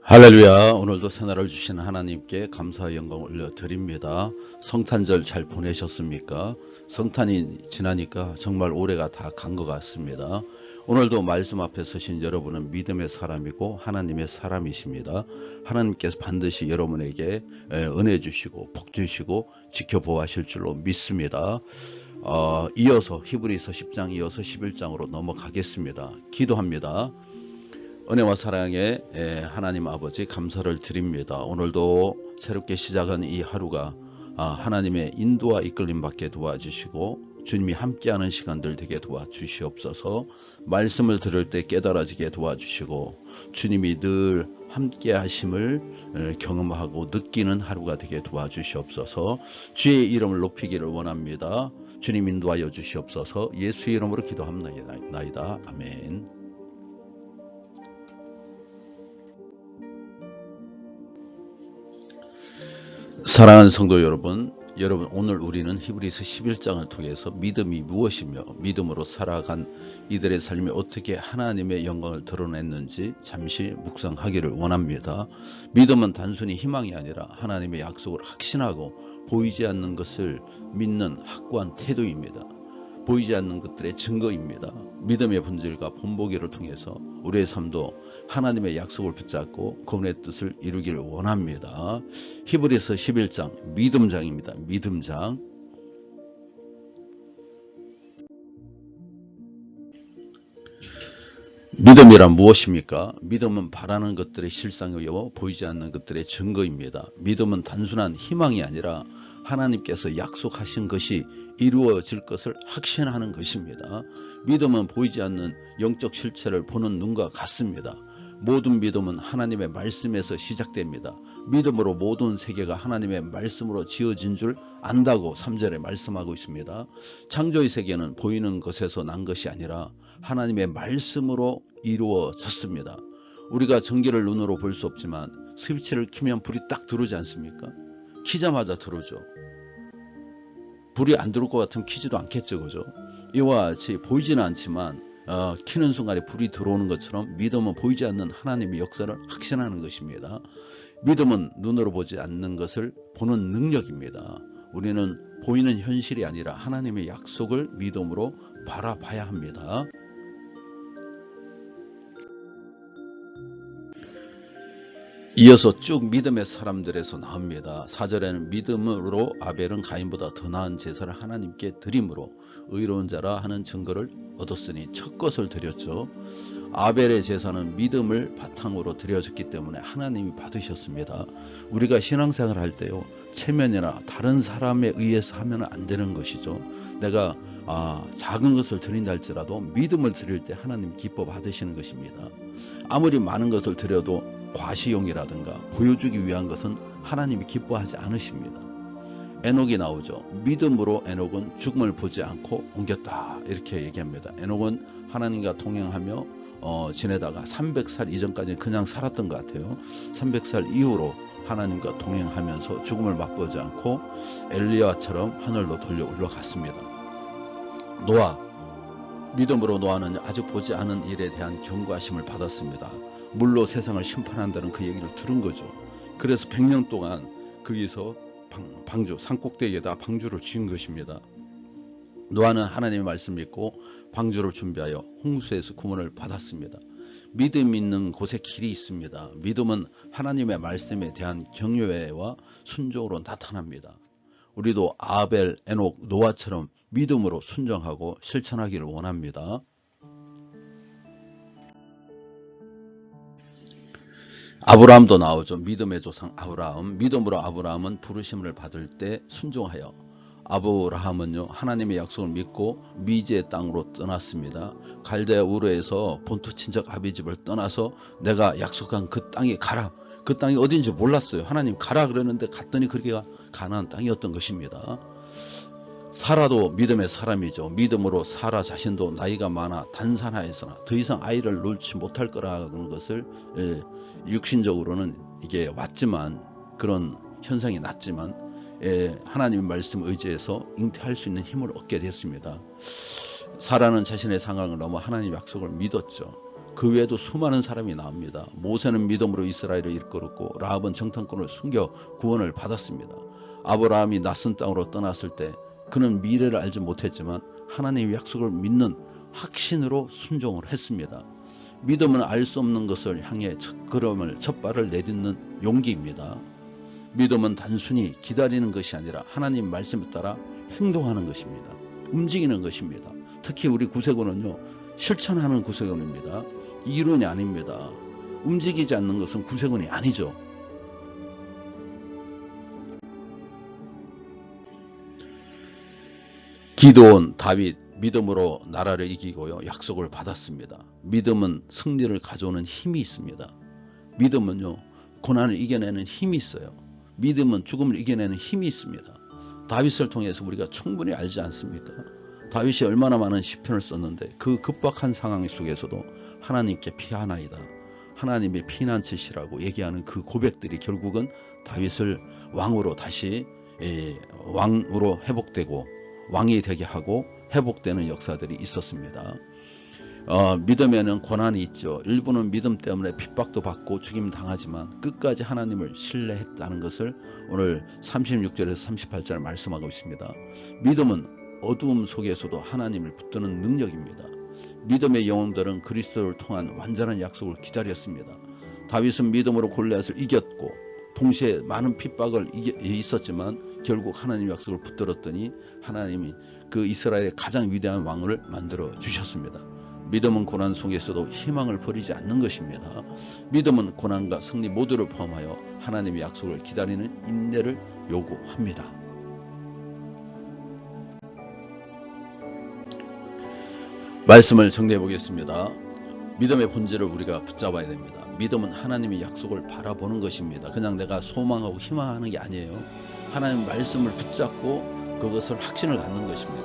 할렐루야. 오늘도 새날을 주신 하나님께 감사의 영광을 올려드립니다. 성탄절 잘 보내셨습니까? 성탄이 지나니까 정말 올해가 다 간 것 같습니다. 오늘도 말씀 앞에 서신 여러분은 믿음의 사람이고 하나님의 사람이십니다. 하나님께서 반드시 여러분에게 은혜 주시고 복 주시고 지켜보아 하실 줄로 믿습니다. 이어서 히브리서 10장 이어서 11장으로 넘어가겠습니다. 기도합니다. 은혜와 사랑의 하나님 아버지 감사를 드립니다. 오늘도 새롭게 시작한 이 하루가 하나님의 인도와 이끌림 받게 도와주시고 주님이 함께하는 시간들 되게 도와주시옵소서. 말씀을 들을 때 깨달아지게 도와주시고 주님이 늘 함께 하심을 경험하고 느끼는 하루가 되게 도와주시옵소서. 주의 이름을 높이기를 원합니다. 주님 인도하여 주시옵소서. 예수의 이름으로 기도합나이다. 아멘. 사랑하는 성도 여러분, 오늘 우리는 히브리서 11장을 통해서 믿음이 무엇이며 믿음으로 살아간 이들의 삶이 어떻게 하나님의 영광을 드러냈는지 잠시 묵상하기를 원합니다. 믿음은 단순히 희망이 아니라 하나님의 약속을 확신하고 보이지 않는 것을 믿는 확고한 태도입니다. 보이지 않는 것들의 증거입니다. 믿음의 본질과 본보기를 통해서 우리의 삶도 하나님의 약속을 붙잡고 그분의 뜻을 이루기를 원합니다. 히브리서 11장 믿음장입니다. 믿음장. 믿음이란 무엇입니까? 믿음은 바라는 것들의 실상이요 보이지 않는 것들의 증거입니다. 믿음은 단순한 희망이 아니라 하나님께서 약속하신 것이 이루어질 것을 확신하는 것입니다. 믿음은 보이지 않는 영적 실체를 보는 눈과 같습니다. 모든 믿음은 하나님의 말씀에서 시작됩니다. 믿음으로 모든 세계가 하나님의 말씀으로 지어진 줄 안다고 3절에 말씀하고 있습니다. 창조의 세계는 보이는 것에서 난 것이 아니라 하나님의 말씀으로 이루어졌습니다. 우리가 전기를 눈으로 볼 수 없지만 스위치를 켜면 불이 딱 들어오지 않습니까? 키자마자 들어오죠. 불이 안 들어올 것 같으면 키지도 않겠죠. 그죠? 이와 같이 보이지는 않지만 키는 순간에 불이 들어오는 것처럼 믿음은 보이지 않는 하나님의 역사를 확신하는 것입니다. 믿음은 눈으로 보지 않는 것을 보는 능력입니다. 우리는 보이는 현실이 아니라 하나님의 약속을 믿음으로 바라봐야 합니다. 이어서 쭉 믿음의 사람들에서 나옵니다. 4절에는 믿음으로 아벨은 가인보다 더 나은 제사를 하나님께 드림으로 의로운 자라 하는 증거를 얻었으니 첫 것을 드렸죠. 아벨의 제사는 믿음을 바탕으로 드려졌기 때문에 하나님이 받으셨습니다. 우리가 신앙생활 할 때요, 체면이나 다른 사람에 의해서 하면 안 되는 것이죠. 내가 작은 것을 드린다 할지라도 믿음을 드릴 때 하나님 기뻐 받으시는 것입니다. 아무리 많은 것을 드려도 과시용이라든가 보여주기 위한 것은 하나님이 기뻐하지 않으십니다. 에녹이 나오죠. 믿음으로 에녹은 죽음을 보지 않고 옮겼다 이렇게 얘기합니다. 에녹은 하나님과 동행하며 지내다가 300살 이전까지 그냥 살았던 것 같아요. 300살 이후로 하나님과 동행하면서 죽음을 맛보지 않고 엘리야처럼 하늘로 돌려 올라갔습니다. 노아, 믿음으로 노아는 아직 보지 않은 일에 대한 경고하심을 받았습니다. 물로 세상을 심판한다는 그 얘기를 들은 거죠. 그래서 100년 동안 거기서 방주, 산꼭대기에다 방주를 지은 것입니다. 노아는 하나님의 말씀을 믿고 방주를 준비하여 홍수에서 구원을 받았습니다. 믿음 있는 곳에 길이 있습니다. 믿음은 하나님의 말씀에 대한 경외와 순종으로 나타납니다. 우리도 아벨, 에녹, 노아처럼 믿음으로 순종하고 실천하기를 원합니다. 아브라함도 나오죠. 믿음의 조상 아브라함. 믿음으로 아브라함은 부르심을 받을 때 순종하여 아브라함은요 하나님의 약속을 믿고 미지의 땅으로 떠났습니다. 갈대아 우르에서 본토 친척 아비집을 떠나서 내가 약속한 그 땅에 가라. 그 땅이 어딘지 몰랐어요. 하나님 가라 그랬는데 갔더니 그게 가나안 땅이었던 것입니다. 사라도 믿음의 사람이죠. 믿음으로 사라 자신도 나이가 많아 단산하였으나 더 이상 아이를 놓지 못할 거라는 것을 육신적으로는 이게 왔지만 그런 현상이 났지만 하나님의 말씀 의지해서 잉태할 수 있는 힘을 얻게 됐습니다. 사라는 자신의 상황을 넘어 하나님의 약속을 믿었죠. 그 외에도 수많은 사람이 나옵니다. 모세는 믿음으로 이스라엘을 이끌었고 라합은 정탐꾼을 숨겨 구원을 받았습니다. 아브라함이 낯선 땅으로 떠났을 때 그는 미래를 알지 못했지만 하나님의 약속을 믿는 확신으로 순종을 했습니다. 믿음은 알 수 없는 것을 향해 첫 발을 내딛는 용기입니다. 믿음은 단순히 기다리는 것이 아니라 하나님 말씀에 따라 행동하는 것입니다. 움직이는 것입니다. 특히 우리 구세군은요, 실천하는 구세군입니다. 이론이 아닙니다. 움직이지 않는 것은 구세군이 아니죠. 기드온, 다윗, 믿음으로 나라를 이기고요, 약속을 받았습니다. 믿음은 승리를 가져오는 힘이 있습니다. 믿음은요, 고난을 이겨내는 힘이 있어요. 믿음은 죽음을 이겨내는 힘이 있습니다. 다윗을 통해서 우리가 충분히 알지 않습니까? 다윗이 얼마나 많은 시편을 썼는데 그 급박한 상황 속에서도 하나님께 피하나이다, 하나님의 피난처시라고 얘기하는 그 고백들이 결국은 다윗을 왕으로 다시 왕으로 회복되고 왕이 되게 하고 회복되는 역사들이 있었습니다. 믿음에는 고난이 있죠. 일부는 믿음 때문에 핍박도 받고 죽임 당하지만 끝까지 하나님을 신뢰했다는 것을 오늘 36절에서 38절 말씀하고 있습니다. 믿음은 어두움 속에서도 하나님을 붙드는 능력입니다. 믿음의 영웅들은 그리스도를 통한 완전한 약속을 기다렸습니다. 다윗은 믿음으로 골리앗을 이겼고 동시에 많은 핍박을 있었지만 결국 하나님의 약속을 붙들었더니 하나님이 그 이스라엘의 가장 위대한 왕을 만들어 주셨습니다. 믿음은 고난 속에서도 희망을 버리지 않는 것입니다. 믿음은 고난과 승리 모두를 포함하여 하나님의 약속을 기다리는 인내를 요구합니다. 말씀을 정리해 보겠습니다. 믿음의 본질을 우리가 붙잡아야 됩니다. 믿음은 하나님의 약속을 바라보는 것입니다. 그냥 내가 소망하고 희망하는 게 아니에요. 하나님 말씀을 붙잡고 그것을 확신을 갖는 것입니다.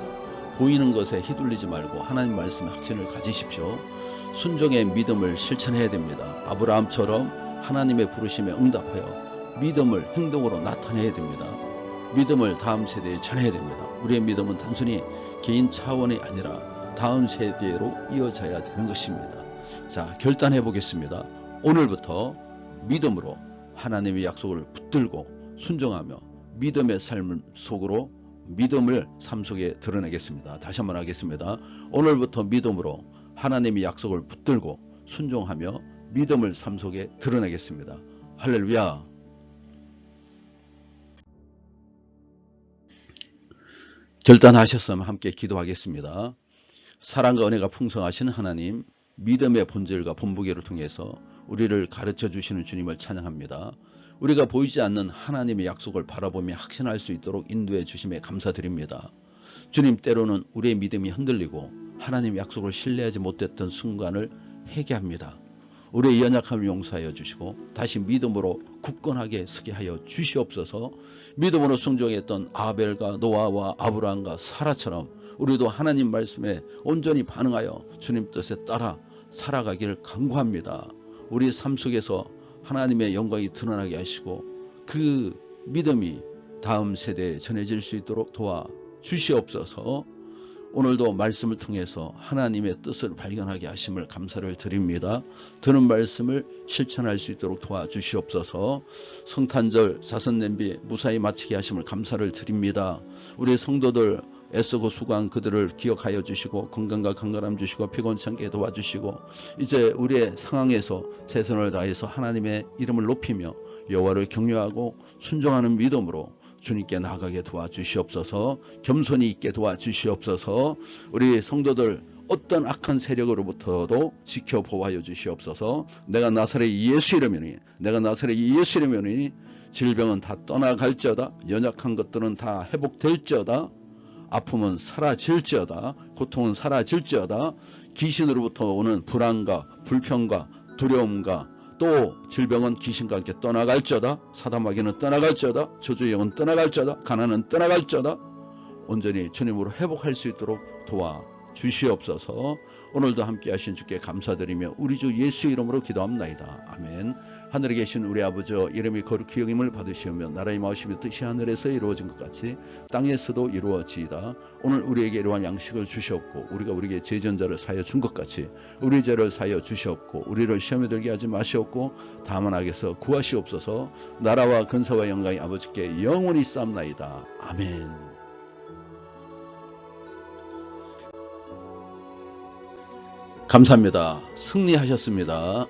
보이는 것에 휘둘리지 말고 하나님 말씀에 확신을 가지십시오. 순종의 믿음을 실천해야 됩니다. 아브라함처럼 하나님의 부르심에 응답하여 믿음을 행동으로 나타내야 됩니다. 믿음을 다음 세대에 전해야 됩니다. 우리의 믿음은 단순히 개인 차원이 아니라 다음 세대로 이어져야 되는 것입니다. 자, 결단해 보겠습니다. 오늘부터 믿음으로 하나님의 약속을 붙들고 순종하며 믿음의 삶 속으로 믿음을 삶 속에 드러내겠습니다. 다시 한번 하겠습니다. 오늘부터 믿음으로 하나님의 약속을 붙들고 순종하며 믿음을 삶 속에 드러내겠습니다. 할렐루야. 결단하셨으면 함께 기도하겠습니다. 사랑과 은혜가 풍성하신 하나님, 믿음의 본질과 본보기를 통해서 우리를 가르쳐 주시는 주님을 찬양합니다. 우리가 보이지 않는 하나님의 약속을 바라보며 확신할 수 있도록 인도해 주심에 감사드립니다. 주님, 때로는 우리의 믿음이 흔들리고 하나님의 약속을 신뢰하지 못했던 순간을 회개합니다. 우리의 연약함을 용서하여 주시고 다시 믿음으로 굳건하게 서게 하여 주시옵소서. 믿음으로 순종했던 아벨과 노아와 아브라함과 사라처럼 우리도 하나님 말씀에 온전히 반응하여 주님 뜻에 따라 살아가기를 간구합니다. 우리 삶 속에서 하나님의 영광이 드러나게 하시고 그 믿음이 다음 세대에 전해질 수 있도록 도와주시옵소서. 오늘도 말씀을 통해서 하나님의 뜻을 발견하게 하심을 감사를 드립니다. 들은 말씀을 실천할 수 있도록 도와주시옵소서. 성탄절 자선냄비 무사히 마치게 하심을 감사를 드립니다. 우리 성도들 애쓰고 수고한 그들을 기억하여 주시고 건강과 강건함 주시고 피곤치 않게 도와주시고 이제 우리의 상황에서 최선을 다해서 하나님의 이름을 높이며 여호와를 경외하고 순종하는 믿음으로 주님께 나아가게 도와주시옵소서. 겸손히 있게 도와주시옵소서. 우리 성도들 어떤 악한 세력으로부터도 지켜보호하여 주시옵소서. 내가 나사렛 예수 이름이니 내가 나사렛 예수 이름이니 질병은 다 떠나갈지어다. 연약한 것들은 다 회복될지어다. 아픔은 사라질지어다. 고통은 사라질지어다. 귀신으로부터 오는 불안과 불평과 두려움과 또 질병은 귀신과 함께 떠나갈지어다. 사단마귀는 떠나갈지어다. 저주의 영은 떠나갈지어다. 가난은 떠나갈지어다. 온전히 주님으로 회복할 수 있도록 도와주시옵소서. 오늘도 함께 하신 주께 감사드리며 우리 주 예수 이름으로 기도합나이다. 아멘. 하늘에 계신 우리 아버지여, 이름이 거룩히 여김을 받으시오며 나라의 마으시며 뜻이 하늘에서 이루어진 것 같이 땅에서도 이루어지이다. 오늘 우리에게 이러한 양식을 주시옵고 우리가 우리에게 죄전자를 사하여 준 것 같이 우리 죄를 사하여 주시옵고 우리를 시험에 들게 하지 마시옵고 다만 악에서 구하시옵소서. 나라와 근사와 영광이 아버지께 영원히 쌓옵나이다. 아멘. 감사합니다. 승리하셨습니다.